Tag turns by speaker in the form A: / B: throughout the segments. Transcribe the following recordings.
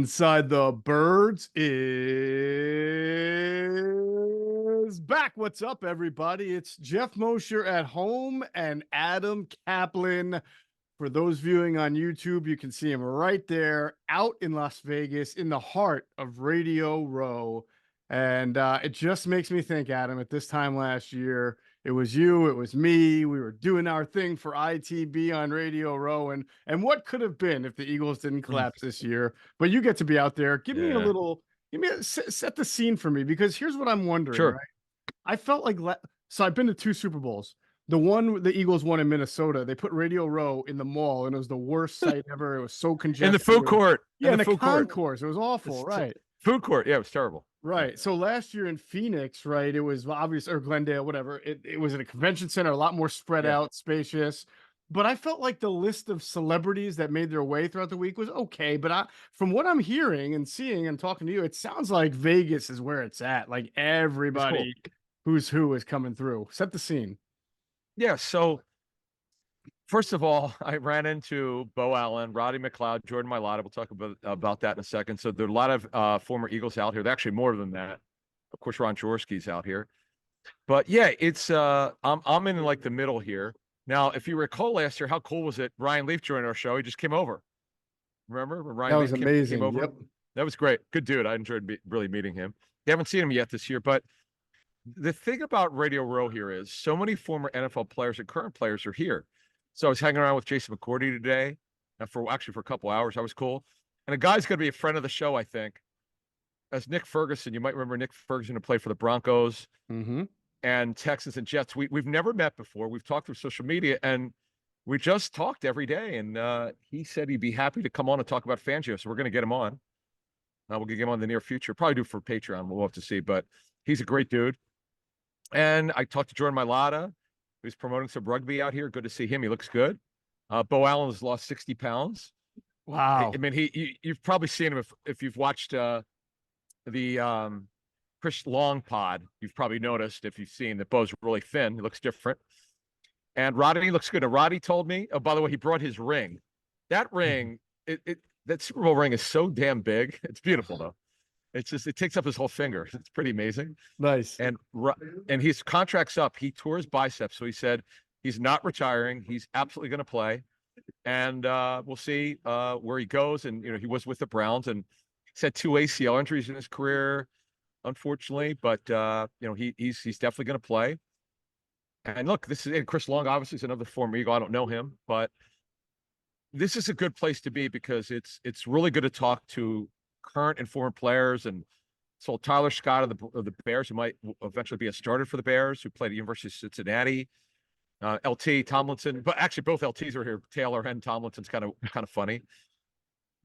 A: Inside the Birds is back. What's up, everybody? It's Geoff Mosher at home and Adam Caplan. For those viewing on YouTube, you can see him right there out in Las Vegas in the heart of Radio Row. And it just makes me think, Adam, at this time last year, it was you, it was me. We were doing our thing for ITB on Radio Row. And what could have been if the Eagles didn't collapse this year? But you get to be out there. Give me set the scene for me, because here's what I'm wondering,
B: Sure.
A: right? I felt like, so I've been to 2 Super Bowls. The one the Eagles won in Minnesota, they put Radio Row in the mall, and it was the worst sight ever. It was so congested.
B: In the food court.
A: Yeah, in the
B: food
A: concourse. It was awful, right?
B: Food court. Yeah, it was terrible.
A: Right. So last year in Phoenix, right, it was obvious, or Glendale, whatever. It was at a convention center, a lot more spread out, spacious. But I felt like the list of celebrities that made their way throughout the week was okay. But from what I'm hearing and seeing and talking to you, it sounds like Vegas is where it's at. Like everybody who's who is coming through. Set the scene.
B: Yeah. So first of all, I ran into Bo Allen, Roddy McLeod, Jordan Mailata. We'll talk about that in a second. So there are a lot of former Eagles out here. They're actually more than that. Of course, Ron Jaworski's out here. But yeah, it's I'm in like the middle here. Now, if you recall last year, how cool was it? Ryan Leaf joined our show. He just came over. Remember when Ryan Leaf
A: amazing.
B: Came over?
A: Yep.
B: That was great. Good dude. I enjoyed really meeting him. You haven't seen him yet this year, but the thing about Radio Row here is so many former NFL players and current players are here. So I was hanging around with Jason McCourty today, for a couple hours. That was cool. And a guy's going to be a friend of the show, I think. As Nick Ferguson. You might remember Nick Ferguson, who played for the Broncos and Texans and Jets. We've never met before. We've talked through social media, and we just talked every day. And he said he'd be happy to come on and talk about Fangio. So we're going to get him on. We'll get him on in the near future. Probably do it for Patreon. We'll have to see. But he's a great dude. And I talked to Jordan Mailata, who's promoting some rugby out here. Good to see him. He looks good. Bo Allen has lost 60 pounds.
A: Wow.
B: I mean, you've probably seen him if you've watched the Chris Long pod. You've probably noticed, if you've seen, that Bo's really thin. He looks different. And Roddy looks good. And Roddy told me, oh, by the way, he brought his ring. That ring, that Super Bowl ring is so damn big. It's beautiful, though. It's just, it takes up his whole finger. It's pretty amazing.
A: Nice.
B: And his contract's up. He tore his biceps. So he said he's not retiring. He's absolutely going to play. And we'll see where he goes. And, he was with the Browns, and he's had 2 ACL injuries in his career, unfortunately. But, he's definitely going to play. And look, Chris Long, obviously, is another former Eagle. I don't know him, but this is a good place to be, because it's really good to talk to current and former players. And so Tyler Scott of the Bears, who might eventually be a starter for the Bears, who played at the University of Cincinnati, LT Tomlinson, but actually both LTs are here. Taylor and Tomlinson's kind of funny.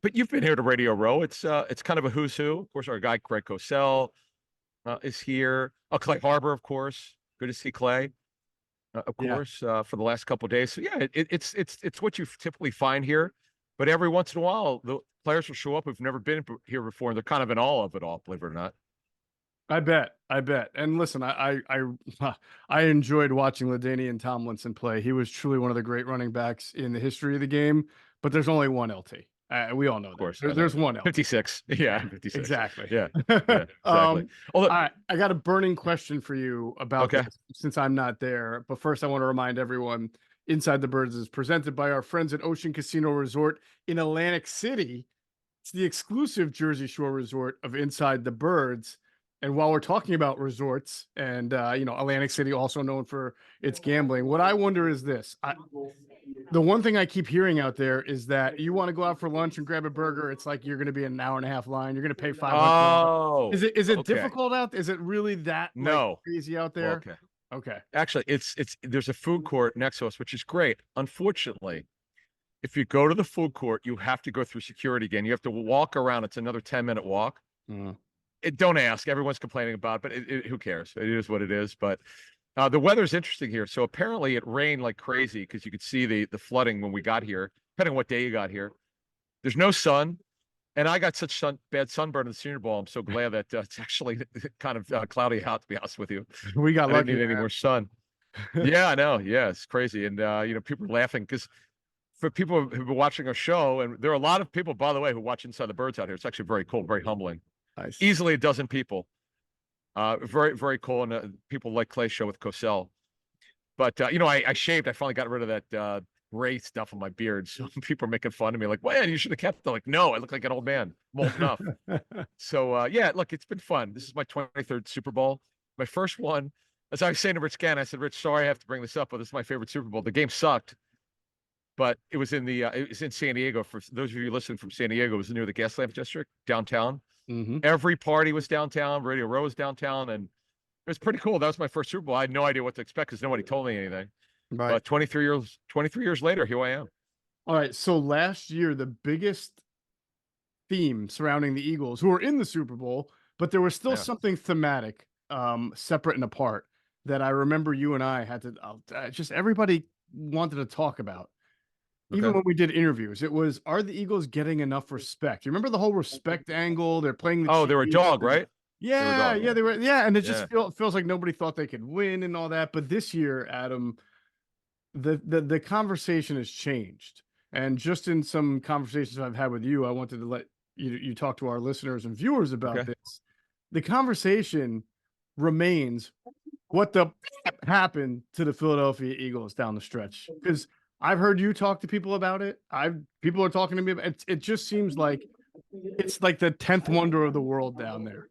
B: But you've been here to Radio Row. It's kind of a who's who. Of course, our guy Craig Cosell is here. Clay Harbor, of course. Good to see Clay, of course, for the last couple of days. So yeah, it's what you typically find here. But every once in a while, the players will show up who've never been here before, and they're kind of in awe of it all, believe it or not.
A: I bet. And listen, I enjoyed watching LaDainian Tomlinson play. He was truly one of the great running backs in the history of the game. But there's only one LT. We all know that. Of
B: course,
A: there's one LT.
B: 56. Yeah, 56.
A: Exactly.
B: Yeah, exactly.
A: I got a burning question for you about this, since I'm not there. But first, I want to remind everyone, Inside the Birds is presented by our friends at Ocean Casino Resort in Atlantic City. It's the exclusive Jersey Shore resort of Inside the Birds. And while we're talking about resorts and, Atlantic City, also known for its gambling, what I wonder is this. The one thing I keep hearing out there is that you want to go out for lunch and grab a burger. It's like you're going to be an hour and a half line. You're going to pay $500.
B: Oh,
A: is it difficult out there? Is it really that crazy out there? Okay.
B: Actually, there's a food court next to us, which is great. Unfortunately, if you go to the food court, you have to go through security again. You have to walk around. It's another 10-minute walk. Don't ask. Everyone's complaining about it, but who cares? It is what it is. But the weather's interesting here. So apparently it rained like crazy, because you could see the flooding when we got here, depending on what day you got here. There's no sun. And I got such bad sunburn in the Senior Bowl. I'm so glad that it's actually kind of cloudy out, to be honest with you.
A: We got lucky.
B: I didn't need any more sun. Yeah, I know. Yeah, it's crazy. And, people are laughing because for people who've been watching our show, and there are a lot of people, by the way, who watch Inside the Birds out here. It's actually very cool, very humbling.
A: Nice.
B: Easily a dozen people. Very, very cool. And people like Clay's show with Cosell. But, I shaved. I finally got rid of that gray stuff on my beard. So people are making fun of me like, well, you should have kept it. Like, no, I look like an old man. I'm old enough. So, yeah, look, it's been fun. This is my 23rd Super Bowl. My first one, as I was saying to Rich Gann, I said, Rich, sorry I have to bring this up, but this is my favorite Super Bowl. The game sucked, but it was in San Diego. For those of you listening from San Diego, it was near the Gaslamp District, downtown.
A: Mm-hmm.
B: Every party was downtown. Radio Row was downtown, and it was pretty cool. That was my first Super Bowl. I had no idea what to expect because nobody told me anything.
A: Right.
B: But 23 years later, here I am.
A: All right. So last year, the biggest theme surrounding the Eagles, who were in the Super Bowl, but there was still something thematic, separate and apart, that I remember you and I had to just everybody wanted to talk about. Even when we did interviews, it was, are the Eagles getting enough respect? You remember the whole respect angle? They're playing the
B: they were a dog, right?
A: Yeah, they were. Yeah, and it just feels like nobody thought they could win and all that. But this year, Adam, the conversation has changed. And just in some conversations I've had with you, I wanted to let you talk to our listeners and viewers about this. The conversation remains, what the happened to the Philadelphia Eagles down the stretch? Because I've heard you talk to people about it. People are talking to me about it. It just seems like it's like the 10th wonder of the world down there.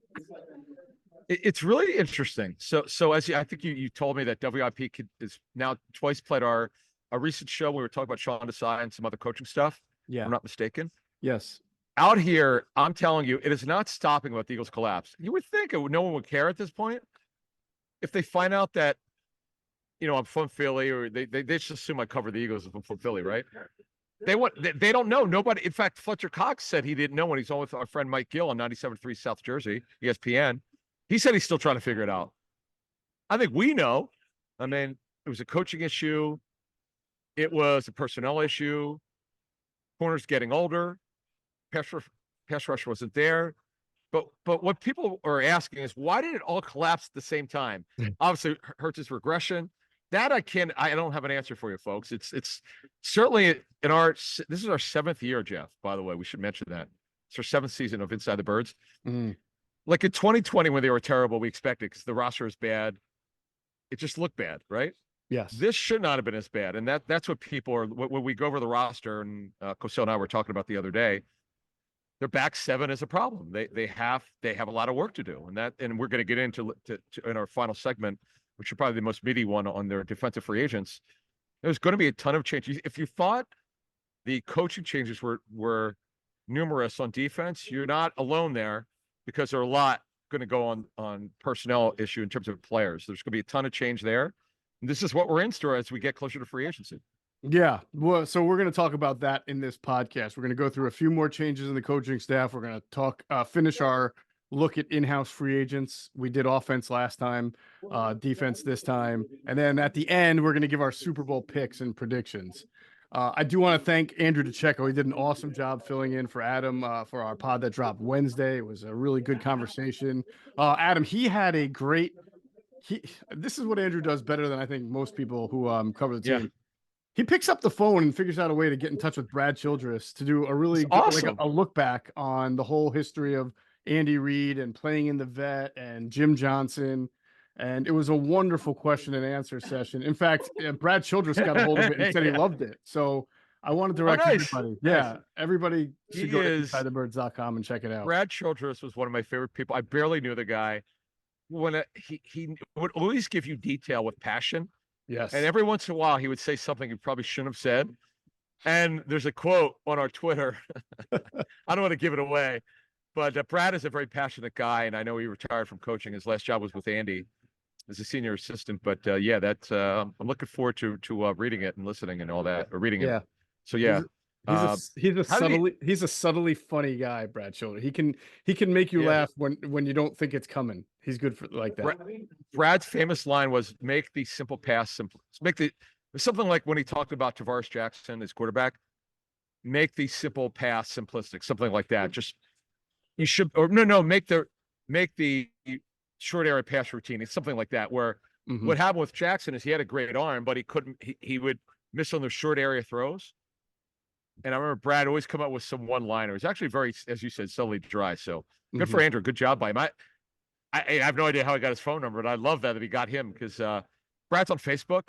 B: It's really interesting. So as I think you told me that WIP is now twice played a recent show. We were talking about Sean Desai and some other coaching stuff. Yeah, if I'm not mistaken.
A: Yes.
B: Out here, I'm telling you, it is not stopping about the Eagles collapse. You would think no one would care at this point if they find out that, I'm from Philly, or they just assume I cover the Eagles if I'm from Philly, right? They don't know. Nobody. In fact, Fletcher Cox said he didn't know when he's on with our friend Mike Gill on 97.3 South Jersey, ESPN. He said he's still trying to figure it out. I think we know. I mean, it was a coaching issue. It was a personnel issue. Corners getting older. Pass rush wasn't there. But what people are asking is, why did it all collapse at the same time? Obviously, Hurts's regression. That I don't have an answer for you, folks. It's certainly this is our 7th year, Geoff, by the way. We should mention that. It's our 7th season of Inside the Birds. Mm. Like in 2020, when they were terrible, we expected, because the roster is bad. It just looked bad, right?
A: Yes.
B: This should not have been as bad. And that's what people are, when we go over the roster, and Cosell and I were talking about the other day, their back 7 is a problem. They have a lot of work to do. And we're going to get into in our final segment, which is probably the most meaty one, on their defensive free agents. There's going to be a ton of changes. If you thought the coaching changes were numerous on defense, you're not alone there, because there are a lot going to go on personnel issue in terms of players. There's going to be a ton of change there. And this is what we're in store as we get closer to free agency.
A: Yeah. Well, so we're going to talk about that in this podcast. We're going to go through a few more changes in the coaching staff. We're going to finish our look at in-house free agents. We did offense last time, defense this time. And then at the end, we're going to give our Super Bowl picks and predictions. I do want to thank Andrew DeCecco. He did an awesome job filling in for Adam for our pod that dropped Wednesday. It was a really good conversation. Adam, he had a great this is what Andrew does better than I think most people who cover the team. Yeah. He picks up the phone and figures out a way to get in touch with Brad Childress to do a really
B: awesome.
A: like a look back on the whole history of Andy Reid and playing in the vet and Jim Johnson. And it was a wonderful question and answer session. In fact, Brad Childress got a hold of it and said he loved it. So I want to direct everybody. Yeah, everybody should go to InsideTheBirds.com and check it out.
B: Brad Childress was one of my favorite people. I barely knew the guy. He would always give you detail with passion.
A: Yes.
B: And every once in a while, he would say something he probably shouldn't have said. And there's a quote on our Twitter. I don't want to give it away, but Brad is a very passionate guy. And I know he retired from coaching. His last job was with Andy as a senior assistant. But yeah, that's I'm looking forward to reading it and listening and all that, or reading it. So yeah.
A: He's a subtly funny guy, Brad Childress. He can make you laugh when you don't think it's coming. He's good for like that.
B: Brad's famous line was, "Make the simple pass simple." Something like when he talked about Tavares Jackson as quarterback, make the simple pass simplistic, something like that. Just you should, or make the short area pass routine. It's something like that. Where what happened with Jackson is he had a great arm, but he couldn't. He would miss on the short area throws. And I remember Brad always come up with some one-liner. It's actually very, as you said, subtly dry. So good for
A: Mhm.
B: Andrew. Good job by him. I have no idea how he got his phone number, but I love that he got him because Brad's on Facebook.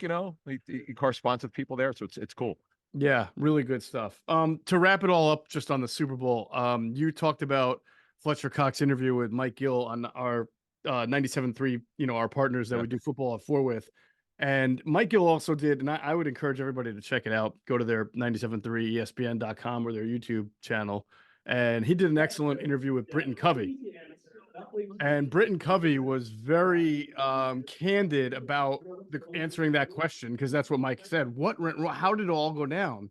B: He corresponds with people there, so it's cool.
A: Yeah, really good stuff. To wrap it all up, just on the Super Bowl, you talked about Fletcher Cox interview with Mike Gill on our 97.3, our partners that
B: Yeah.
A: we do football at four with. And Mike Gill also did, and I would encourage everybody to check it out. Go to their 97.3 ESPN.com or their YouTube channel. And he did an excellent interview with Britton Covey. And Britton Covey was very candid about answering that question, because that's what Mike said. How did it all go down?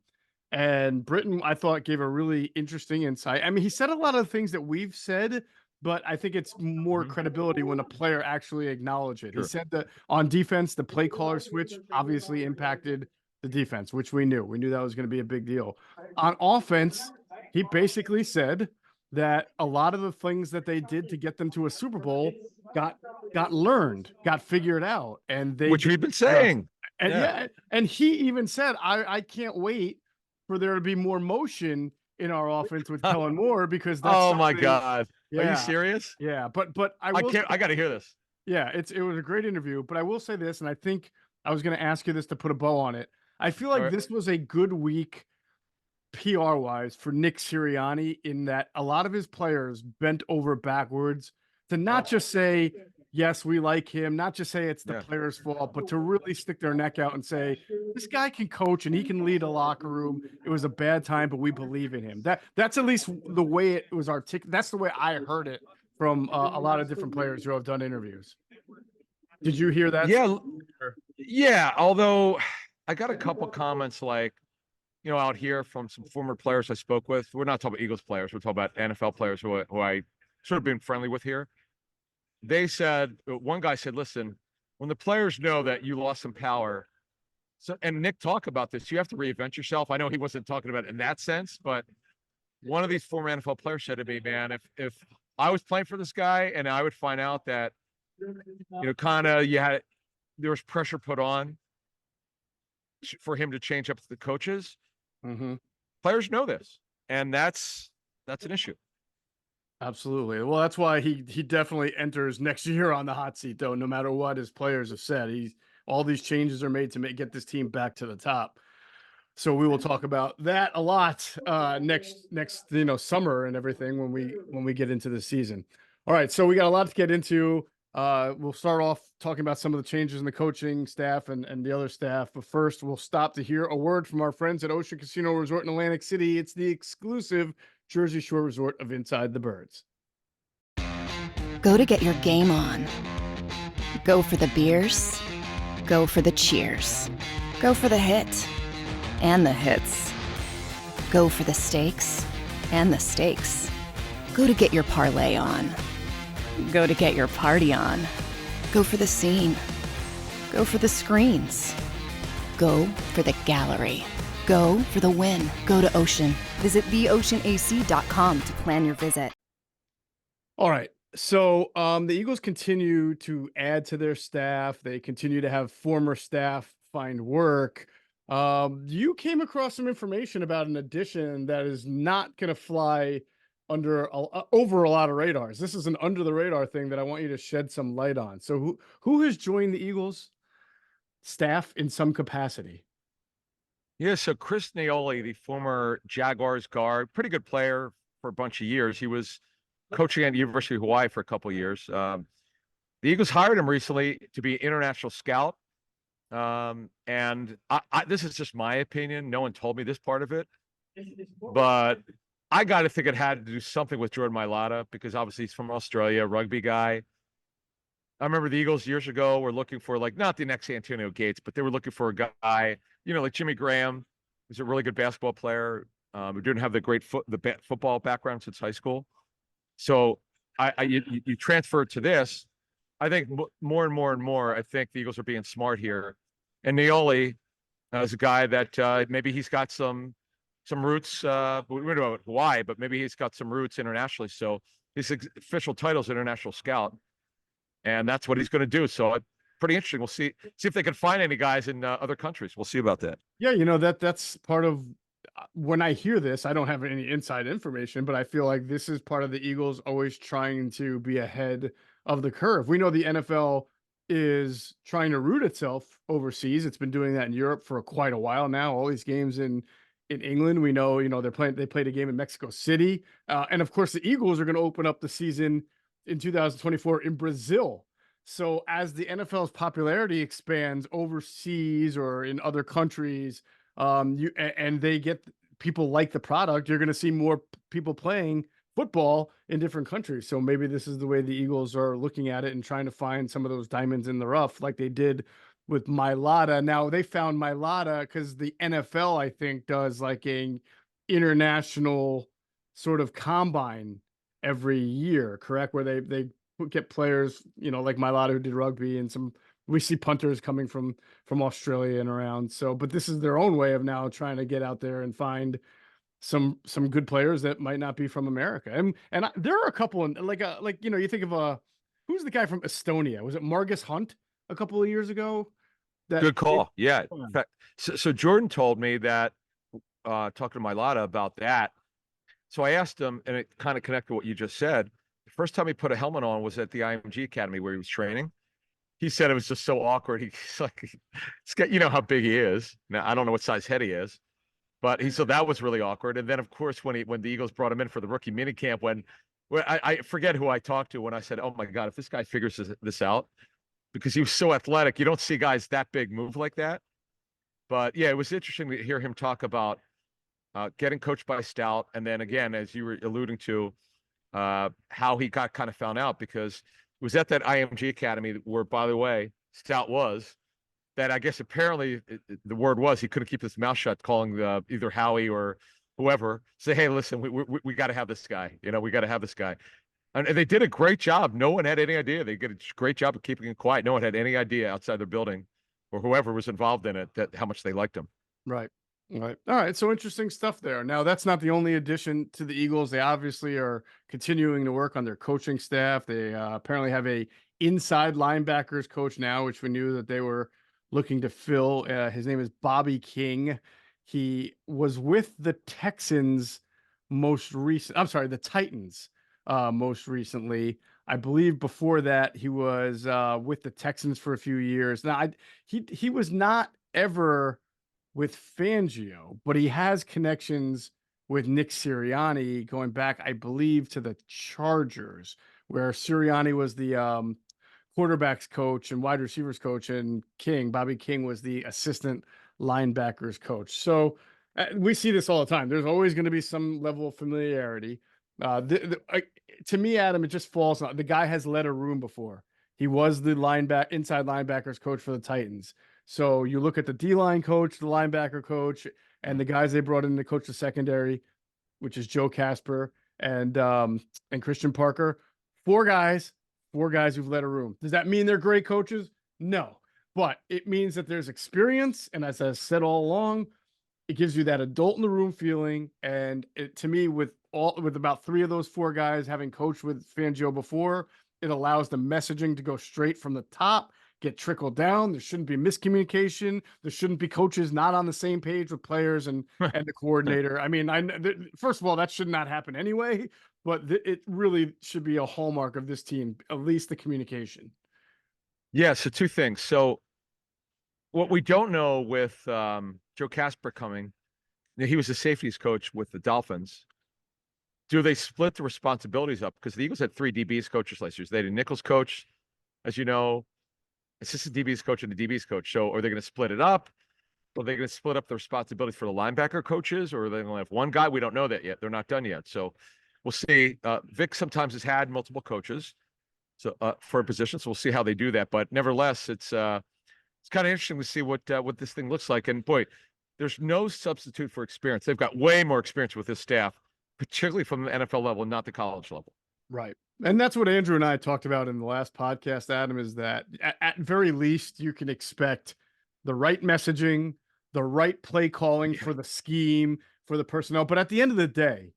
A: And Britton, I thought, gave a really interesting insight. I mean, he said a lot of things that we've said, but I think it's more
B: Mhm.
A: credibility when a player actually acknowledged it. He
B: Sure.
A: said that on defense, the play caller switch obviously impacted the defense, which we knew. We knew that was going to be a big deal. On offense, he basically said that a lot of the things that they did to get them to a Super Bowl got learned, got figured out, and they
B: Which
A: did
B: we've been
A: just.
B: saying.
A: And
B: Yeah.
A: yeah, and he even said, I can't wait for there to be more motion in our offense with Kellen Moore, because that's
B: Oh my
A: something.
B: God. Are you
A: Yeah,
B: serious?
A: yeah, but I
B: I
A: will.
B: can't. I got to hear this.
A: Yeah, it was a great interview, but I will say this, and I think I was going to ask you this to put a bow on it. I feel
B: All
A: like
B: right.
A: this was a good week PR wise for Nick Sirianni, in that a lot of his players bent over backwards to not just say, yes, we like him, not just say it's the
B: Yeah.
A: player's fault, but to really stick their neck out and say, this guy can coach and he can lead a locker room. It was a bad time, but we believe in him. That's at least the way it was articulated. That's the way I heard it from a lot of different players who have done interviews. Did you hear that?
B: Yeah. Yeah. Although I got a couple comments like, out here from some former players I spoke with. We're not talking about Eagles players. We're talking about NFL players who I sort of been friendly with here. They said, one guy said, listen, when the players know that you lost some power, so, and Nick talked about this, you have to reinvent yourself. I know he wasn't talking about it in that sense, but one of these former NFL players said to me, man, if I was playing for this guy and I would find out that, kind of there was pressure put on for him to change up the coaches.
A: Mm-hmm.
B: Players know this, and that's an issue.
A: Absolutely. Well, that's why he definitely enters next year on the hot seat, though. No matter what his players have said, all these changes are made to get this team back to the top. So we will talk about that a lot next summer and everything when we get into the season. All right, so we got a lot to get into. We'll start off talking about some of the changes in the coaching staff and the other staff. But first, we'll stop to hear a word from our friends at Ocean Casino Resort in Atlantic City. It's the exclusive Jersey Shore resort of Inside the Birds.
C: Go to get your game on. Go for the beers. Go for the cheers. Go for the hit and the hits. Go for the stakes and the stakes. Go to get your parlay on. Go to get your party on. Go for the scene. Go for the screens. Go for the gallery. Go for the win. Go to Ocean. Visit theoceanac.com to plan your visit.
A: All right. So the Eagles continue to add to their staff. They continue to have former staff find work. You came across some information about an addition that is not going to fly over a lot of radars. This is an under the radar thing that I want you to shed some light on. So who has joined the Eagles staff in some capacity?
B: Yeah, so Chris Naoli, the former Jaguars guard, pretty good player for a bunch of years. He was coaching at the University of Hawaii for a couple of years. The Eagles hired him recently to be an international scout. And this is just my opinion. No one told me this part of it, but I got to think it had to do something with Jordan Mailata, because obviously he's from Australia, rugby guy. I remember the Eagles years ago were looking for, like, not the next Antonio Gates, but they were looking for a guy, like Jimmy Graham, who's a really good basketball player, who didn't have the great football background since high school. So you transfer to this. I think more and more and more, I think the Eagles are being smart here. And Naoli is a guy that maybe he's got some roots. We don't know why, but maybe he's got some roots internationally. So his official title is international scout, and that's what he's going to do. So pretty interesting. We'll see if they can find any guys in other countries. We'll see about that.
A: Yeah, that's part of. when I hear this, I don't have any inside information, but I feel like this is part of the Eagles always trying to be ahead of the curve. We know the NFL is trying to root itself overseas. It's been doing that in Europe for quite a while now. All these games in England, we know, they played a game in Mexico City. And of course, the Eagles are going to open up the season in 2024 in Brazil. So as the NFL's popularity expands overseas or in other countries, and they get people like the product, you're going to see more people playing football in different countries. So maybe this is the way the Eagles are looking at it and trying to find some of those diamonds in the rough, like they did with Mailata. Now they found Mailata because the NFL, I think, does like a international sort of combine every year, correct? Where they get players, like Mailata who did rugby, and we see punters coming from Australia and around. So, but this is their own way of now trying to get out there and find some good players that might not be from America. And there are a couple, you think of who's the guy from Estonia? Was it Margus Hunt a couple of years ago?
B: Good call. Yeah. In fact, so Jordan told me that talking to Mailata about that. So I asked him, and it kind of connected to what you just said. The first time he put a helmet on was at the IMG Academy where he was training. He said it was just so awkward. He's like, you know how big he is. Now I don't know what size head he is, but he said that was really awkward. And then of course when the Eagles brought him in for the rookie minicamp, when I forget who I talked to when I said, "Oh my God, if this guy figures this out," because he was so athletic, you don't see guys that big move like that. But yeah, it was interesting to hear him talk about getting coached by Stout, and then again, as you were alluding to, how he got kind of found out because it was at that IMG Academy where, by the way, Stout was. That I guess apparently the word was he couldn't keep his mouth shut, calling either Howie or whoever. Say, hey, listen, we got to have this guy. We got to have this guy. And they did a great job. No one had any idea. They did a great job of keeping it quiet. No one had any idea outside their building or whoever was involved in it that how much they liked him.
A: Right. Right. All right. So interesting stuff there. Now, that's not the only addition to the Eagles. They obviously are continuing to work on their coaching staff. They apparently have a inside linebackers coach now, which we knew that they were looking to fill. His name is Bobby King. He was with the Texans the Titans most recently. I believe before that he was with the Texans for a few years. Now, he was not ever with Fangio, but he has connections with Nick Sirianni going back, I believe, to the Chargers, where Sirianni was the quarterbacks coach and wide receivers coach, and Bobby King was the assistant linebackers coach. So we see this all the time. There's always going to be some level of familiarity. To me, Adam, it just falls on the guy has led a room before. He was the inside linebackers coach for the Titans. So you look at the D-line coach, the linebacker coach, and the guys they brought in to coach the secondary, which is Joe Casper and Christian Parker. Four guys who've led a room. Does that mean they're great coaches? No, but it means that there's experience. And as I said all along, it gives you that adult in the room feeling. And to me, with about three of those four guys having coached with Fangio before, it allows the messaging to go straight from the top, get trickled down. There shouldn't be miscommunication. There shouldn't be coaches not on the same page with players and the coordinator. I mean, first of all, that should not happen anyway, but it really should be a hallmark of this team, at least the communication.
B: Yeah, so two things. So what we don't know with Joe Casper coming, he was the safeties coach with the Dolphins. Do they split the responsibilities up? Because the Eagles had three DBs coaches last year. They had a Nichols coach, as you know, assistant DBs coach and a DBs coach. So are they going to split it up? Are they going to split up the responsibilities for the linebacker coaches, or are they going to have one guy? We don't know that yet. They're not done yet. So we'll see. Vic sometimes has had multiple coaches for a position. So we'll see how they do that. But nevertheless, it's kind of interesting to see what this thing looks like. And boy, there's no substitute for experience. They've got way more experience with this staff, particularly from the NFL level, not the college level.
A: Right. And that's what Andrew and I talked about in the last podcast, Adam, is that at very least you can expect the right messaging, the right play calling for the scheme, for the personnel. But at the end of the day,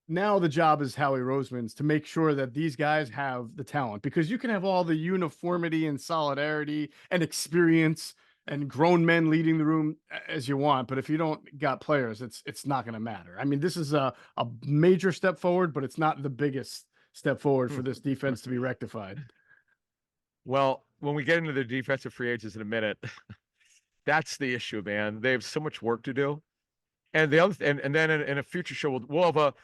A: now the job is Howie Roseman's to make sure that these guys have the talent, because you can have all the uniformity and solidarity and experience and grown men leading the room as you want, but if you don't got players, it's not going to matter. I mean, this is a major step forward, but it's not the biggest step forward for this defense to be rectified.
B: Well, when we get into the defensive free agents in a minute, that's the issue, man. They have so much work to do. And the other, and then in a future show, we're going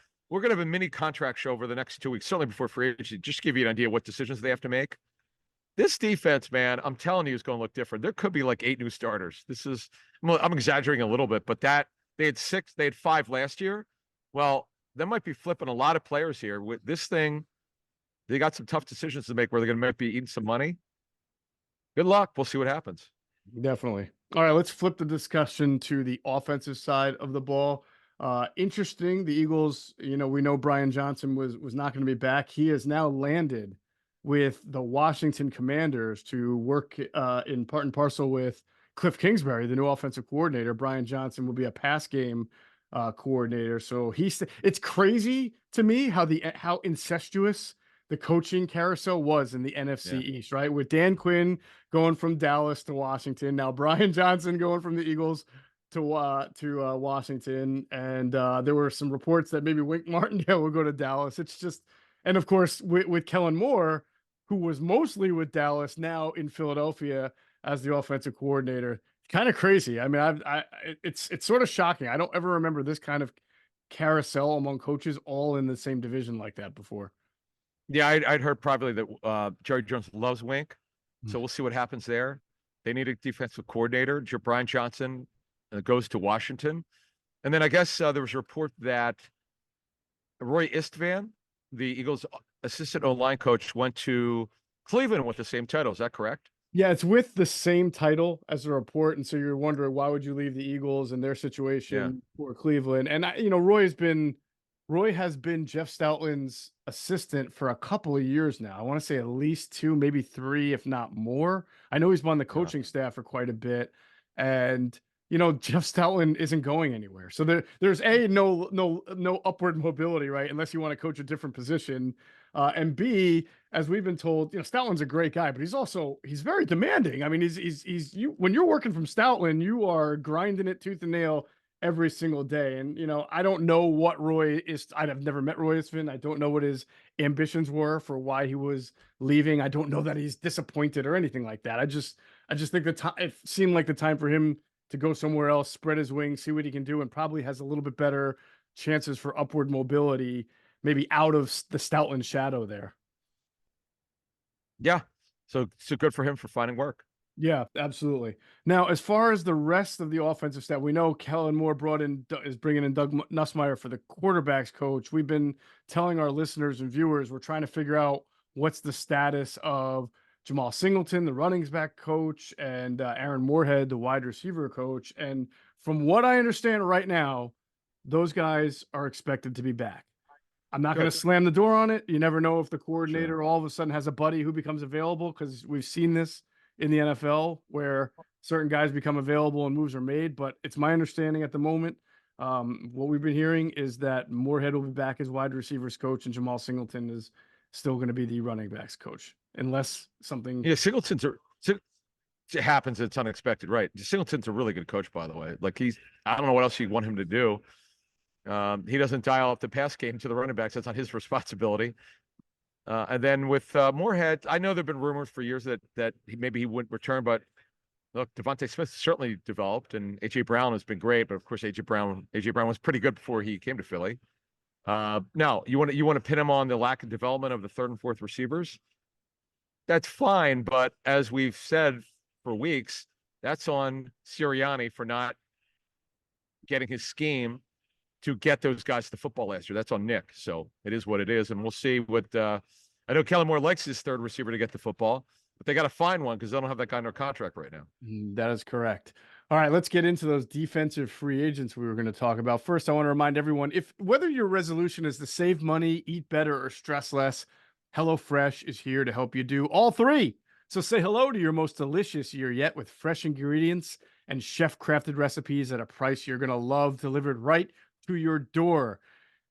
B: to have a mini contract show over the next 2 weeks, certainly before free agency, just to give you an idea what decisions they have to make. This defense, man, I'm telling you, is going to look different. There could be like 8 new starters. I'm exaggerating a little bit, but they had 5 last year. Well, they might be flipping a lot of players here with this thing. They got some tough decisions to make where they're going to might be eating some money. Good luck. We'll see what happens.
A: Definitely. All right, let's flip the discussion to the offensive side of the ball. Interesting. The Eagles, we know Brian Johnson was not going to be back. He has now landed with the Washington Commanders to work in part and parcel with Cliff Kingsbury, the new offensive coordinator. Brian Johnson will be a pass game coordinator. So it's crazy to me how incestuous the coaching carousel was in the NFC East, right? With Dan Quinn going from Dallas to Washington, now Brian Johnson going from the Eagles to Washington, and there were some reports that maybe Wink Martindale will go to Dallas. It's just, and of course with Kellen Moore, who was mostly with Dallas, now in Philadelphia as the offensive coordinator. Kind of crazy. I mean, it's sort of shocking. I don't ever remember this kind of carousel among coaches all in the same division like that before.
B: Yeah, I'd heard probably that Jerry Jones loves Wink, so we'll see what happens there. They need a defensive coordinator. Brian Johnson goes to Washington, and then I guess there was a report that Roy Istvan, the Eagles' assistant O-line coach, went to Cleveland with the same title. Is that correct?
A: Yeah, it's with the same title as the report, and so you're wondering why would you leave the Eagles and their situation for Cleveland? And Roy has been Jeff Stoutland's assistant for a couple of years now. I want to say at least 2, maybe 3, if not more. I know he's been on the coaching staff for quite a bit, and Jeff Stoutland isn't going anywhere. So there's no upward mobility, right? Unless you want to coach a different position, and B, as we've been told, Stoutland's a great guy, but he's very demanding. I mean, when you're working from Stoutland, you are grinding it tooth and nail every single day. And, I don't know what I've never met Roy Istvan. I don't know what his ambitions were for why he was leaving. I don't know that he's disappointed or anything like that. I just think it seemed like the time for him to go somewhere else, spread his wings, see what he can do, and probably has a little bit better chances for upward mobility, maybe out of the Stoutland shadow there.
B: Yeah. So good for him for finding work.
A: Yeah, absolutely. Now, as far as the rest of the offensive staff, we know Kellen Moore is bringing in Doug Nussmeier for the quarterbacks coach. We've been telling our listeners and viewers, we're trying to figure out what's the status of Jamal Singleton, the running back coach, and Aaron Moorhead, the wide receiver coach. And from what I understand right now, those guys are expected to be back. I'm not going to slam the door on it. You never know if the coordinator all of a sudden has a buddy who becomes available, because we've seen this in the NFL where certain guys become available and moves are made. But it's my understanding at the moment, what we've been hearing is that Moorhead will be back as wide receivers coach, and Jamal Singleton is still going to be the running backs coach, unless something.
B: Yeah, it happens. It's unexpected, right? Singleton's a really good coach, by the way. Like I don't know what else you want him to do. He doesn't dial up the pass game to the running backs. That's not his responsibility. And then with Moorhead, I know there've been rumors for years that maybe he wouldn't return, but look, Devontae Smith certainly developed, and AJ Brown has been great. But of course, AJ Brown was pretty good before he came to Philly. Now you want to pin him on the lack of development of the 3rd and 4th receivers. That's fine, but as we've said for weeks, that's on Sirianni for not getting his scheme to get those guys to football last year. That's on Nick. So it is what it is. And we'll see what I know Kellen Moore likes his 3rd receiver to get the football, but they got to find one because they don't have that guy under contract right now.
A: That is correct. All right, let's get into those defensive free agents we were going to talk about. First, I want to remind everyone, whether your resolution is to save money, eat better, or stress less, HelloFresh is here to help you do all 3. So say hello to your most delicious year yet with fresh ingredients and chef-crafted recipes at a price you're going to love, delivered right to your door.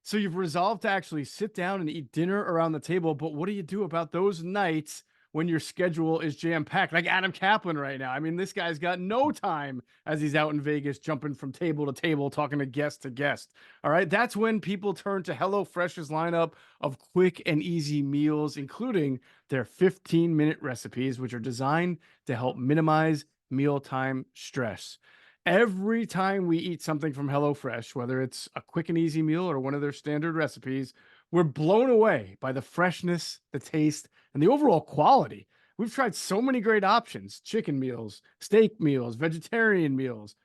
A: So you've resolved to actually sit down and eat dinner around the table, but what do you do about those nights when your schedule is jam-packed, like Adam Caplan right now. I mean, this guy's got no time as he's out in Vegas jumping from table to table, talking to guest. All right, that's when people turn to HelloFresh's lineup of quick and easy meals, including their 15-minute recipes, which are designed to help minimize mealtime stress. Every time we eat something from HelloFresh, whether it's a quick and easy meal or one of their standard recipes, we're blown away by the freshness, the taste, and the overall quality. We've tried so many great options: chicken meals, steak meals, vegetarian meals,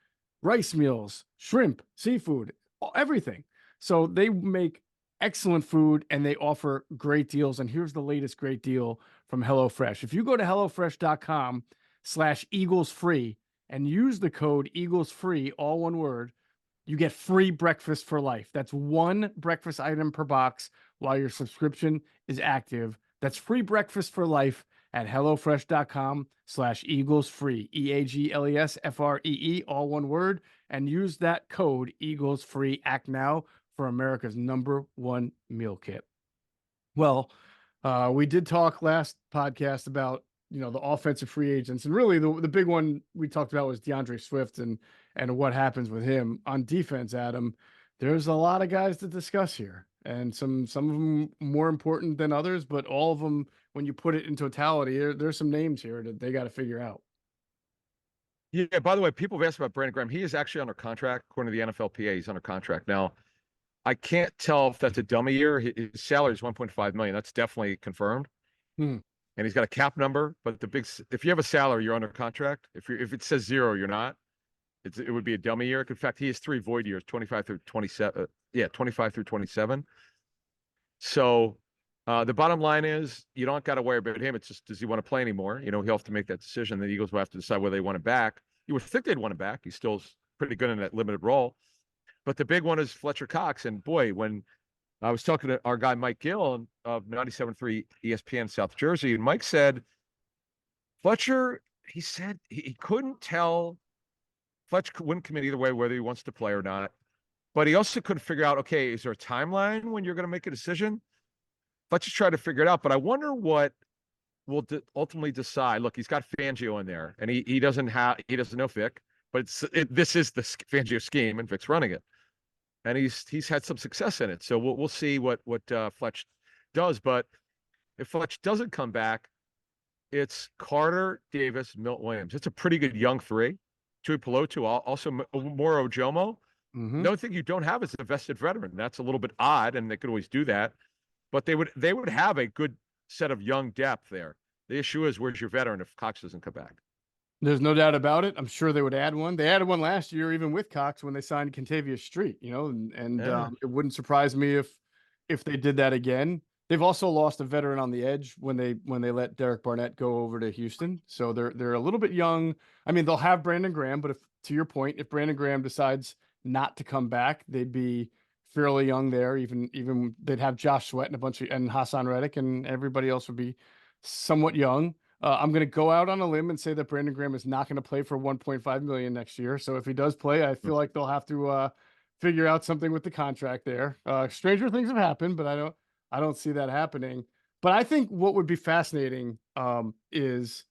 A: rice meals, shrimp, seafood, everything. So they make excellent food and they offer great deals. And here's the latest great deal from HelloFresh. If you go to HelloFresh.com/Eagles free and use the code Eagles free, all one word, you get free breakfast for life. That's one breakfast item per box while your subscription is active. That's free breakfast for life at HelloFresh.com/Eagles free, EAGLESFREE, all one word, and use that code Eagles free. Act now for America's #1 meal kit. Well, we did talk last podcast about, the offensive free agents, and really the big one we talked about was DeAndre Swift and what happens with him on defense. Adam, there's a lot of guys to discuss here, and some of them more important than others, but all of them, when you put it in totality, there's some names here that they got to figure out.
B: Yeah, by the way, people have asked about Brandon Graham. He is actually under contract. According to the NFLPA, he's under contract. Now, I can't tell if that's a dummy year. His salary is $1.5 million. That's definitely confirmed. And he's got a cap number, but if you have a salary, you're under contract. If it says 0, you're not. It would be a dummy year. In fact, he has 3 void years, 25 through 27. 25 through 27. So the bottom line is you don't got to worry about him. It's just, does he want to play anymore? He'll have to make that decision. The Eagles will have to decide whether they want him back. You would think they'd want him back. He's still pretty good in that limited role. But the big one is Fletcher Cox. And boy, when I was talking to our guy Mike Gill of 97.3 ESPN South Jersey, and Mike said, Fletcher, he said he couldn't tell. Fletcher wouldn't commit either way whether he wants to play or not. But he also couldn't figure out, okay, is there a timeline when you're going to make a decision? Let's just try to figure it out. But I wonder what will ultimately decide. Look, he's got Fangio in there, and he doesn't know Vic, but this is the Fangio scheme, and Vic's running it, and he's had some success in it. So we'll see what Fletch does. But if Fletch doesn't come back, it's Carter, Davis, Milt Williams. It's a pretty good young 3. Tui Pelotu, also Moro Jomo. Another thing you don't have is a vested veteran. That's a little bit odd, and they could always do that. But they would have a good set of young depth there. The issue is, where's your veteran if Cox doesn't come back?
A: There's no doubt about it. I'm sure they would add one. They added one last year, even with Cox, when they signed Kentavious Street. And it wouldn't surprise me if they did that again. They've also lost a veteran on the edge when they let Derek Barnett go over to Houston. So they're a little bit young. I mean, they'll have Brandon Graham, but to your point, if Brandon Graham decides not to come back, they'd be fairly young there. Even they'd have Josh Sweat and Hassan Reddick, and everybody else would be somewhat young. I'm going to go out on a limb and say that Brandon Graham is not going to play for $1.5 million next year. So if he does play, I feel like they'll have to figure out something with the contract there. Stranger things have happened, but I don't see that happening. But I think what would be fascinating is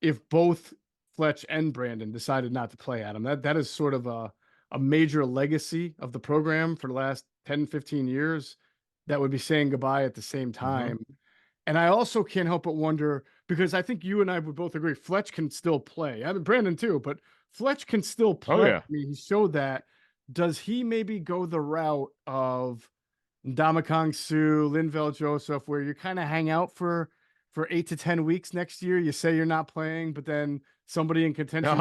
A: if both Fletch and Brandon decided not to play, Adam. That is sort of a major legacy of the program for the last 10, 15 years that would be saying goodbye at the same time. And I also can't help but wonder, because I think you and I would both agree Fletch can still play. I mean, Brandon too, but Fletch can still play.
B: Oh, yeah.
A: I mean, he showed that. Does he maybe go the route of Ndamukong Suh, Linval Joseph, where you kind of hang out for 8 to 10 weeks next year? You say you're not playing, but then somebody in contention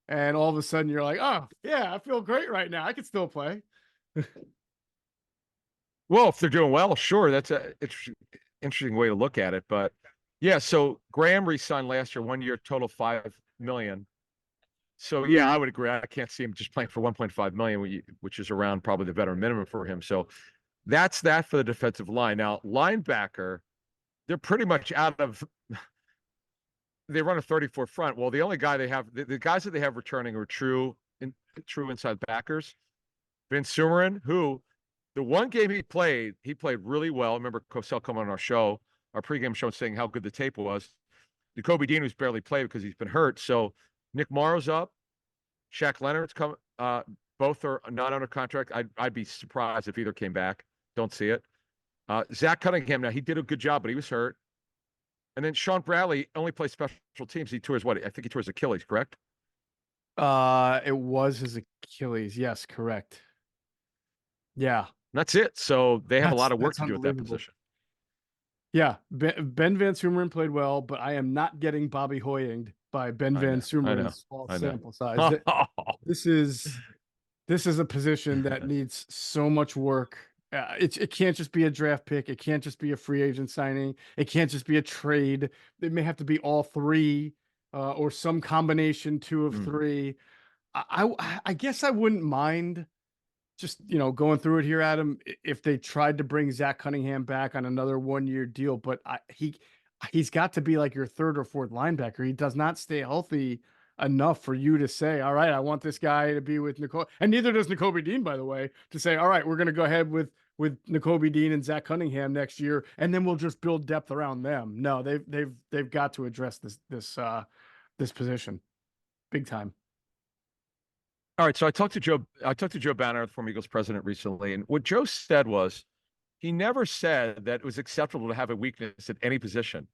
A: and all of a sudden you're like, oh yeah, I feel great right now. I could still play.
B: Well, if they're doing well, sure. That's a interesting way to look at it. But yeah, so Graham re-signed last year, 1 year, total $5 million. So yeah, I would agree. I can't see him just playing for $1.5 million, which is around probably the veteran minimum for him. So that's that for the defensive line. Now, linebacker, they're pretty much out of. They run a 34 front. Well, the only guy they have, the guys that they have returning are true inside backers. Vin Sumarin, who the one game he played really well. I remember Cosell coming on our show. our pregame show saying how good the tape was. Nakobe Dean, who's barely played because he's been hurt. So Nick Morrow's up. Shaq Leonard's come. Both are not under contract. I'd be surprised if either came back. Don't see it. Zach Cunningham, now he did a good job, but he was hurt. And then Sean Bradley only plays special teams. He tours what? I think he tours Achilles, correct?
A: It was his Achilles. Yes, correct. Yeah.
B: That's it. So they have a lot of work
A: That's
B: to do at that position.
A: Yeah, Ben Van Sumeren played well, but I am not getting Bobby Hoyinged by Ben Van Sumeren's small sample size. This is a position that needs so much work. It can't just be a draft pick. It can't just be a free agent signing. It can't just be a trade. It may have to be all three, or some combination two of three. I guess I wouldn't mind just, going through it here, Adam, if they tried to bring Zach Cunningham back on another 1-year deal, but he's got to be like your third or fourth linebacker. He does not stay healthy enough for you to say, all right, I want this guy to be with Nicole. And neither does Nakobe Dean, by the way, to say, all right, we're going to go ahead with Nakobe Dean and Zach Cunningham next year, and then we'll just build depth around them. No, they've got to address this position big time.
B: All right, so I talked to Joe Banner, the former Eagles president, recently, and what Joe said was he never said that it was acceptable to have a weakness at any position.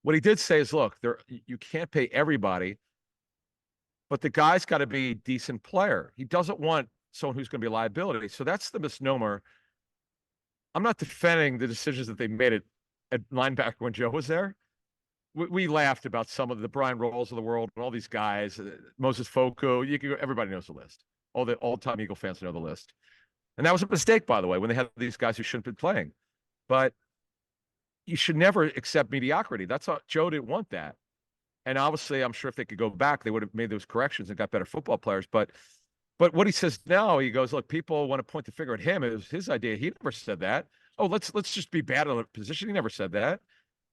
B: What he did say is, look, you can't pay everybody, but the guy's got to be a decent player. He doesn't want someone who's going to be a liability. So that's the misnomer. I'm not defending the decisions that they made at linebacker when Joe was there. We laughed about some of the Brian Rolls of the world and all these guys, Moses Foco. Everybody knows the list. All the old-time Eagle fans know the list. And that was a mistake, by the way, when they had these guys who shouldn't be playing. But you should never accept mediocrity. That's how Joe didn't want that. And obviously, I'm sure if they could go back, they would have made those corrections and got better football players. But what he says now, he goes, look, people want to point the finger at him. It was his idea. He never said that. Oh, let's just be bad at a position. He never said that.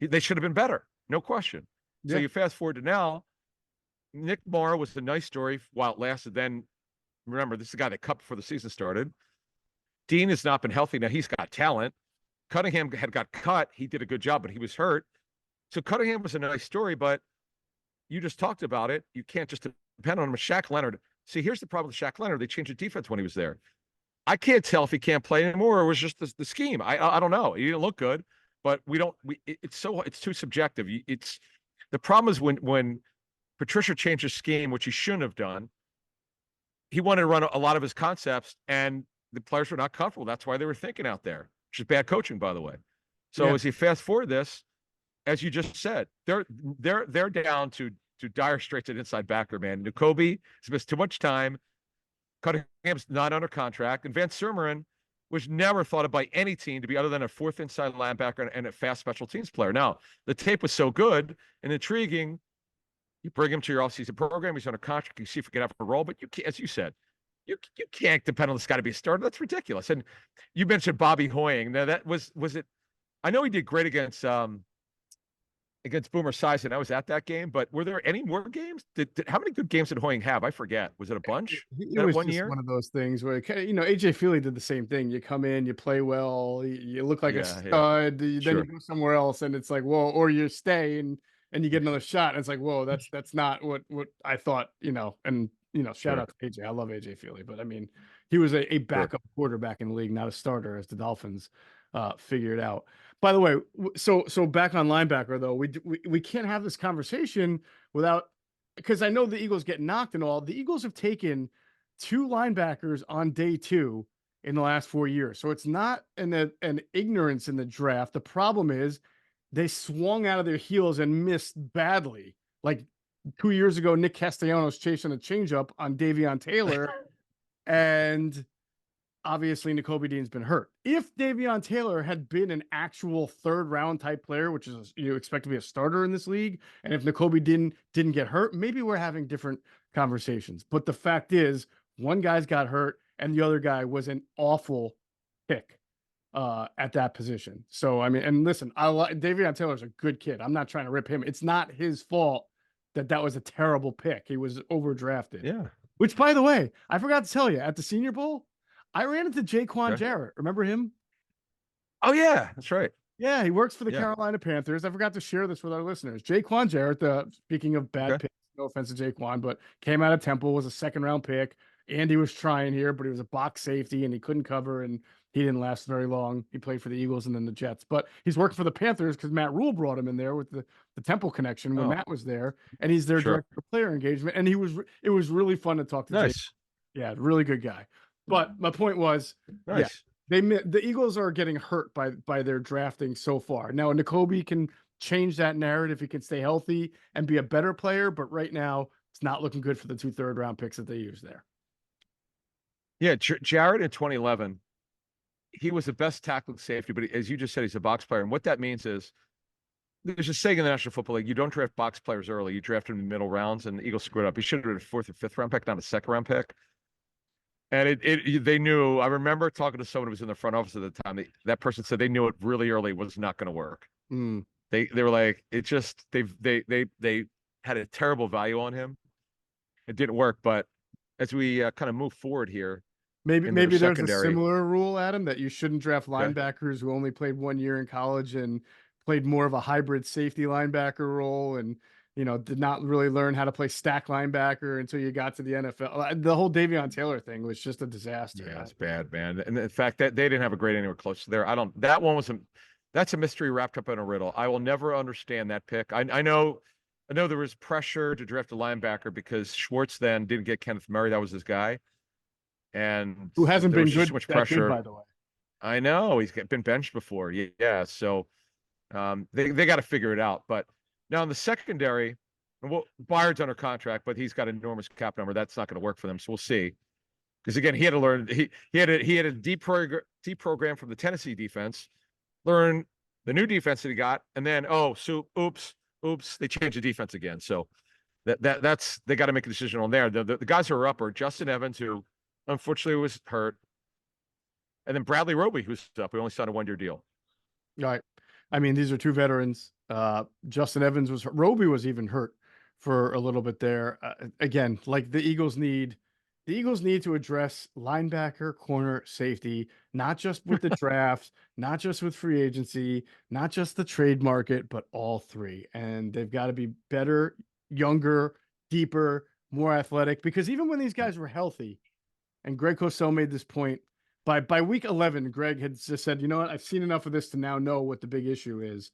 B: They should have been better. No question. Yeah. So you fast forward to now, Nick Morrow was a nice story while it lasted. Then remember, this is the guy that cut before the season started. Dean has not been healthy. Now he's got talent. Cunningham had got cut. He did a good job, but he was hurt. So Cunningham was a nice story, but you just talked about it. You can't just depend on him. Shaq Leonard. See, here's the problem with Shaq Leonard. They changed the defense when he was there. I can't tell if he can't play anymore or it was just the scheme. I don't know. He didn't look good. But it's too subjective. The problem is when Patricia changed his scheme, which he shouldn't have done. He wanted to run a lot of his concepts, and the players were not comfortable. That's why they were thinking out there, which is bad coaching, by the way. So as you fast forward this, as you just said, they're down to dire straits at inside backer, man. Nakobe has missed too much time. Cunningham's not under contract, and Van Sumeren was never thought of by any team to be other than a fourth inside linebacker and a fast special teams player. Now, the tape was so good and intriguing. You bring him to your offseason program. He's on a contract. You see if he can have a role. But you can't, as you said, you can't depend on this guy to be a starter. That's ridiculous. And you mentioned Bobby Hoying. Now, that was it. I know he did great against Boomer Esiason. I was at that game, but were there any more games? How many good games did Hoying have? I forget. Was it a bunch?
A: It was 1 year. One of those things where AJ Feely did the same thing. You come in, you play well, you look like a stud. Then you go somewhere else, and it's like, whoa, or you stay and you get another shot, and it's like, whoa, that's not what I thought. And shout out to AJ. I love AJ Feely, but I mean, he was a backup quarterback in the league, not a starter, as the Dolphins figured out. By the way, so back on linebacker though, we can't have this conversation without, because I know the Eagles get knocked and all. The Eagles have taken 2 linebackers on day 2 in the last 4 years, so it's not an ignorance in the draft. The problem is they swung out of their heels and missed badly. Like 2 years ago, Nick Castellanos chasing a changeup on Davion Taylor, and obviously Nakobe Dean's been hurt. If Davion Taylor had been an actual 3rd round type player, which is you expect to be a starter in this league, and if Nakobe didn't get hurt, maybe we're having different conversations. But the fact is, one guy's got hurt and the other guy was an awful pick at that position. So I mean, and listen, Davion Taylor's a good kid. I'm not trying to rip him. It's not his fault that was a terrible pick. He was overdrafted.
B: Yeah.
A: Which, by the way, I forgot to tell you, at the Senior Bowl, I ran into Jaquan Jarrett. Remember him?
B: Oh, yeah, that's right.
A: Yeah, he works for the
B: Yeah.
A: Carolina Panthers. I forgot to share this with our listeners. Jaquan Jarrett, speaking of bad
B: Okay.
A: picks, no offense to Jaquan, but came out of Temple, was a second-round pick. Andy was trying here, but he was a box safety and he couldn't cover, and he didn't last very long. He played for the Eagles and then the Jets. But he's working for the Panthers because Matt Rule brought him in there with the Temple connection when
B: Oh,
A: Matt was there, and he's their
B: sure.
A: director of player engagement. And it was really fun to talk to Jake.
B: Nice.
A: Yeah, really good guy. But my point was, yeah,
B: Nice.
A: the Eagles are getting hurt by their drafting so far. Now, Nakobe can change that narrative. He can stay healthy and be a better player, but right now it's not looking good for the 2 third-round picks that they use there.
B: Yeah, Jarrett in 2011, he was the best tackling safety, but as you just said, he's a box player. And what that means is there's a saying in the National Football League, you don't draft box players early. You draft them in the middle rounds, and the Eagles screwed up. He should have been a 4th or 5th round pick, not a 2nd round pick. And they knew. I remember talking to someone who was in the front office at the time. That person said they knew it really early was not going to work.
A: Mm.
B: They were like, it just they had a terrible value on him. It didn't work. But as we kind of move forward here,
A: Maybe there's
B: secondary,
A: a similar rule, Adam, that you shouldn't draft
B: okay,
A: linebackers who only played 1 year in college and played more of a hybrid safety linebacker role, and did not really learn how to play stack linebacker until you got to the NFL. The whole Davion Taylor thing was just a disaster.
B: Yeah, it's bad, man. And in fact, that they didn't have a grade anywhere close to there. That one was that's a mystery wrapped up in a riddle. I will never understand that pick. I know there was pressure to draft a linebacker because Schwartz then didn't get Kenneth Murray. That was his guy. And
A: who hasn't
B: there
A: been
B: was just
A: good,
B: so much
A: that
B: pressure.
A: good, by the way.
B: I know he's been benched before. Yeah. So they got to figure it out. But now in the secondary, well, Byard's under contract, but he's got an enormous cap number. That's not going to work for them. So we'll see. Because again, he had to learn. He had a deprogram from the Tennessee defense, learn the new defense that he got, and then oops, they changed the defense again. So that's they got to make a decision on there. The guys who are up are Justin Evans, who unfortunately was hurt, and then Bradley Roby, who's up. We only signed a 1-year deal.
A: Right. I mean, these are 2 veterans. Justin Evans Roby was even hurt for a little bit there. Again, like the Eagles need to address linebacker, corner, safety, not just with the draft, not just with free agency, not just the trade market, but all 3. And they've got to be better, younger, deeper, more athletic, because even when these guys were healthy, and Greg Cosell made this point, by week 11, Greg had just said, you know what, I've seen enough of this to now know what the big issue is.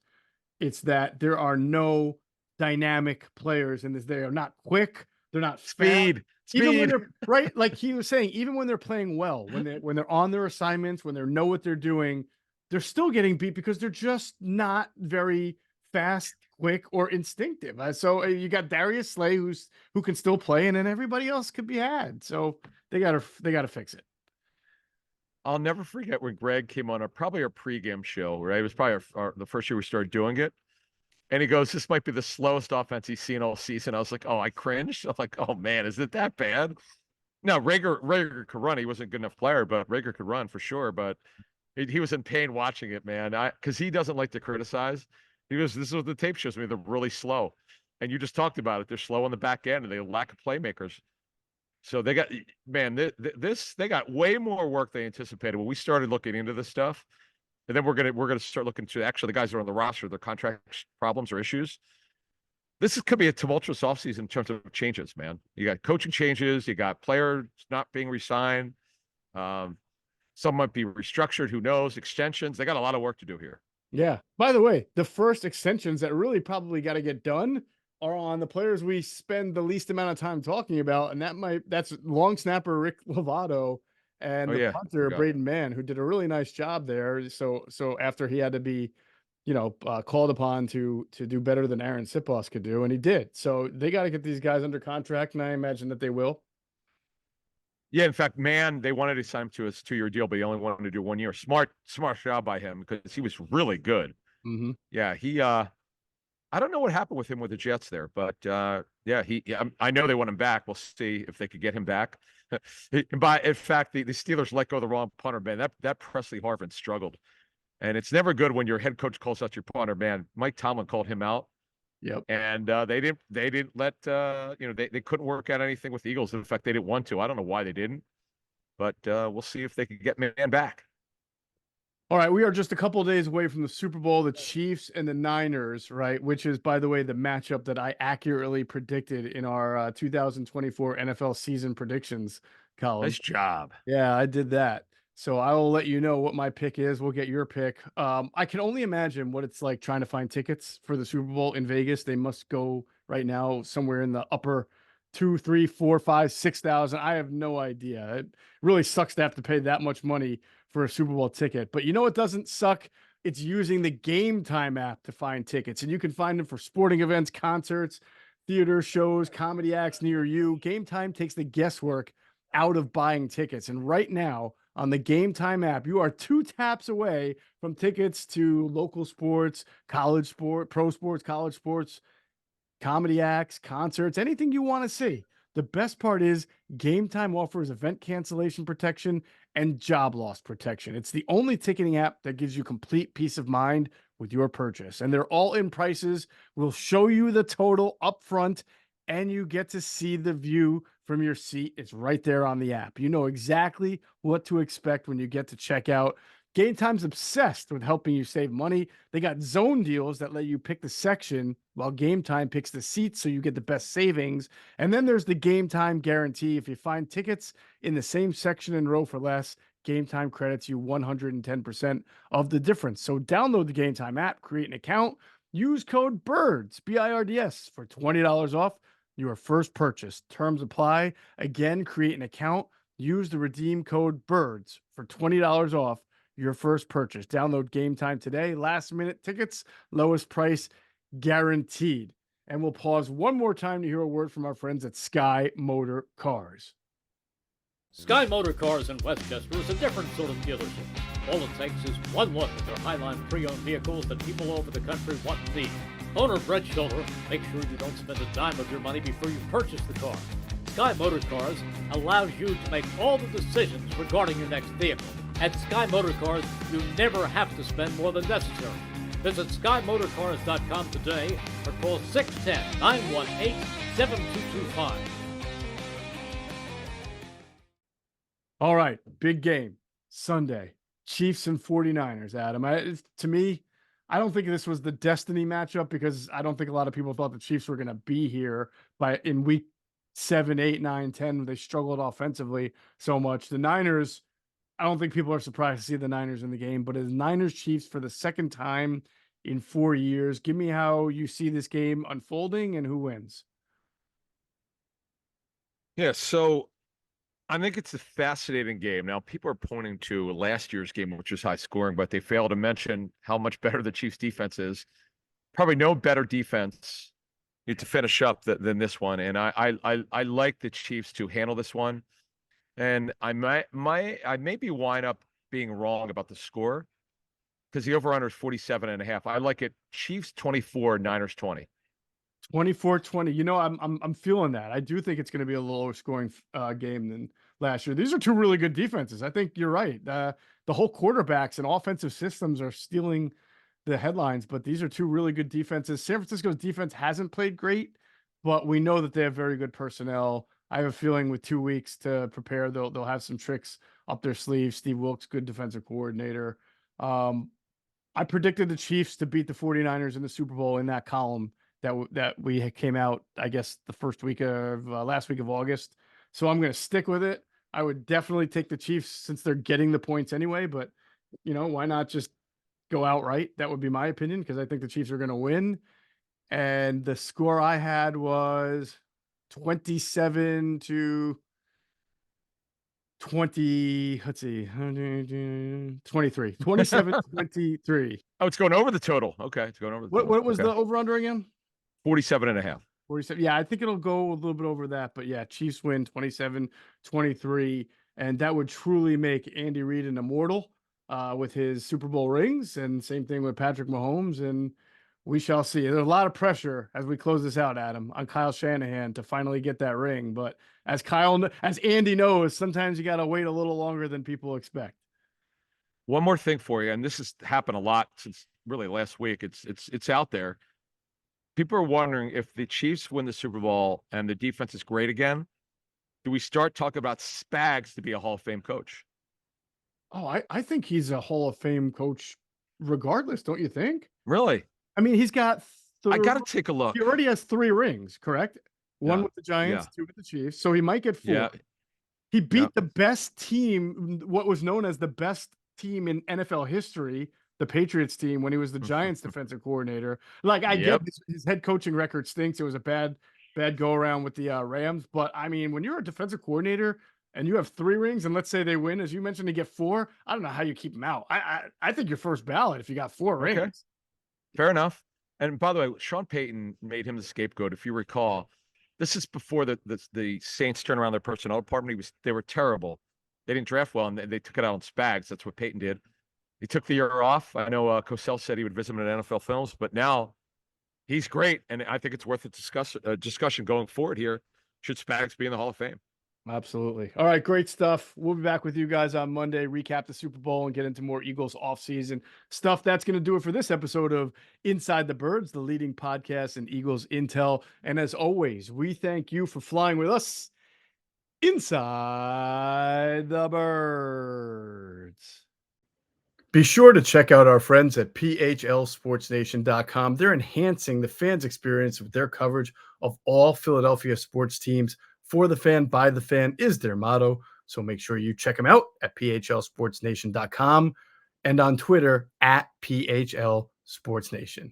A: It's that there are no dynamic players in this. They are not quick. They're not
B: Speed.
A: Even when they're right, like he was saying, even when they're playing well, when they're on their assignments, when they know what they're doing, they're still getting beat because they're just not very fast, quick, or instinctive. So you got Darius Slay who can still play, and then everybody else could be had. So they gotta fix it.
B: I'll never forget when Greg came on probably our pregame show, right? It was probably the first year we started doing it. And he goes, this might be the slowest offense he's seen all season. I was like, oh, I cringed. I'm like, oh, man, is it that bad? No, Rager could run. He wasn't a good enough player, but Rager could run for sure. But he was in pain watching it, man. Because he doesn't like to criticize. This is what the tape shows me. They're really slow. And you just talked about it. They're slow on the back end, and they lack of playmakers. So they got, man, they got way more work than they anticipated when we started looking into this stuff. And then we're gonna start looking to actually the guys that are on the roster, their contract problems or issues. Could be a tumultuous offseason in terms of changes, man. You got coaching changes, you got players not being re-signed. Some might be restructured, who knows, extensions. They got a lot of work to do here.
A: Yeah. By the way, the first extensions that really probably got to get done are on the players we spend the least amount of time talking about, and that's long snapper Rick Lovato and the punter Braden Mann, who did a really nice job there. So after he had to be, called upon to do better than Aaron Sipos could do, and he did. So they got to get these guys under contract, and I imagine that they will.
B: Yeah, in fact, Mann, they wanted to sign him to a 2-year deal, but he only wanted to do 1 year. Smart job by him because he was really good.
A: Mm-hmm.
B: Yeah, I don't know what happened with him with the Jets there, but I know they want him back. We'll see if they could get him back. In fact, the Steelers let go of the wrong punter, man. That Presley Harvin struggled, and it's never good when your head coach calls out your punter, man. Mike Tomlin called him out.
A: Yep.
B: And they didn't let they couldn't work out anything with the Eagles. In fact, they didn't want to. I don't know why they didn't, but we'll see if they could get Mann back.
A: All right, we are just a couple of days away from the Super Bowl, the Chiefs and the Niners, right? Which is, by the way, the matchup that I accurately predicted in our 2024 NFL season predictions column.
B: Nice job.
A: Yeah, I did that. So I will let you know what my pick is. We'll get your pick. I can only imagine what it's like trying to find tickets for the Super Bowl in Vegas. They must go right now somewhere in the upper 2, 3, 4, 5, 6,000. I have no idea. It really sucks to have to pay that much money for a Super Bowl ticket. But you know what doesn't suck? It's using the Game Time app to find tickets. And you can find them for sporting events, concerts, theater shows, comedy acts near you. Game Time takes the guesswork out of buying tickets. And right now on the Game Time app, you are 2 taps away from tickets to local sports, college sport, pro sports, college sports, comedy acts, concerts, anything you want to see. The best part is Game Time offers event cancellation protection and job loss protection. It's the only ticketing app that gives you complete peace of mind with your purchase. And they're all in prices. We'll show you the total up front, and you get to see the view from your seat. It's right there on the app. You know exactly what to expect when you get to checkout. Game Time's obsessed with helping you save money. They got zone deals that let you pick the section while Game Time picks the seats, so you get the best savings. And then there's the Game Time guarantee. If you find tickets in the same section and row for less, Game Time credits you 110% of the difference. So download the Game Time app, create an account, use code BIRDS, BIRDS, for $20 off your first purchase. Terms apply. Again, create an account, use the redeem code BIRDS for $20 off your first purchase. Download Game Time today. Last minute tickets, lowest price guaranteed. And we'll pause one more time to hear a word from our friends at Sky Motor Cars.
D: Sky Motor Cars in Westchester is a different sort of dealership. All it takes is one look at their Highline pre-owned vehicles that people all over the country want and need. Owner Brett Schiller, make sure you don't spend a dime of your money before you purchase the car. Sky Motor Cars allows you to make all the decisions regarding your next vehicle. At Sky Motor Cars, you never have to spend more than necessary. Visit SkyMotorCars.com today or call 610-918-7225.
A: All right, big game Sunday, Chiefs and 49ers, Adam. To me, I don't think this was the destiny matchup because I don't think a lot of people thought the Chiefs were going to be here in week 7, 8, 9, 10. They struggled offensively so much. The Niners, I don't think people are surprised to see the Niners in the game, but as Niners Chiefs for the second time in 4 years, give me how you see this game unfolding and who wins.
B: Yeah, so I think it's a fascinating game. Now, people are pointing to last year's game, which was high scoring, but they fail to mention how much better the Chiefs defense is. Probably no better defense to finish up than this one. And I like the Chiefs to handle this one. And I maybe wind up being wrong about the score because the over-under is 47.5. I like it. Chiefs 24, Niners 20.
A: 24-20. You know, I'm feeling that. I do think it's going to be a lower scoring game than last year. These are two really good defenses. I think you're right. The whole quarterbacks and offensive systems are stealing the headlines, but these are two really good defenses. San Francisco's defense hasn't played great, but we know that they have very good personnel. I have a feeling with 2 weeks to prepare, they'll have some tricks up their sleeves. Steve Wilkes, good defensive coordinator. I predicted the Chiefs to beat the 49ers in the Super Bowl in that column that we came out, I guess, the first week of last week of August. So I'm going to stick with it. I would definitely take the Chiefs since they're getting the points anyway, but you know, why not just go outright? That would be my opinion because I think the Chiefs are going to win. And the score I had was 27-20. Let's see, 23, 27-23.
B: Oh, it's going over the total. Okay, it's going over the total.
A: What was
B: okay.
A: the over under again?
B: 47.5.
A: 47. Yeah, I think it'll go a little bit over that, but yeah, Chiefs win 27-23, and that would truly make Andy Reid an immortal with his Super Bowl rings, and same thing with Patrick Mahomes, and we shall see. There's a lot of pressure as we close this out, Adam, on Kyle Shanahan to finally get that ring, but as Andy knows, sometimes you got to wait a little longer than people expect.
B: One more thing for you, and this has happened a lot since really last week. It's out there. People are wondering if the Chiefs win the Super Bowl and the defense is great again, do we start talking about Spags to be a Hall of Fame coach?
A: Oh, I think he's a Hall of Fame coach regardless, don't you think?
B: Really?
A: I mean, he's got
B: I got to
A: thr
B: take a
A: he
B: look.
A: already has 3 rings, correct? 1
B: Yeah.
A: with the Giants,
B: Yeah.
A: 2 with the Chiefs, so he might get 4.
B: Yeah.
A: He
B: Yeah.
A: beat the best team, what was known as the best team in NFL history, the Patriots team, when he was the Giants defensive coordinator. Like, I get
B: Yep.
A: his head coaching record stinks. It was a bad go around with the Rams. But I mean, when you're a defensive coordinator and you have 3 rings, and let's say they win, as you mentioned, to get 4, I don't know how you keep them out. I think you're first ballot if you got 4
B: Okay.
A: rings.
B: Fair enough. And by the way, Sean Payton made him the scapegoat. If you recall, this is before the Saints turned around their personnel department. They were terrible. They didn't draft well, and they took it out on Spags. That's what Payton did. He took the year off. I know Cosell said he would visit him at NFL Films, but now he's great, and I think it's worth a discussion going forward here. Should Spags be in the Hall of Fame?
A: Absolutely. All right, great stuff. We'll be back with you guys on Monday, recap the Super Bowl, and get into more Eagles offseason stuff. That's going to do it for this episode of Inside the Birds, the leading podcast in Eagles intel. And as always, we thank you for flying with us inside the birds. Be sure to check out our friends at PHLSportsNation.com. They're enhancing the fans' experience with their coverage of all Philadelphia sports teams. For the fan, by the fan is their motto. So make sure you check them out at PHLSportsNation.com and on Twitter at PHLSportsNation.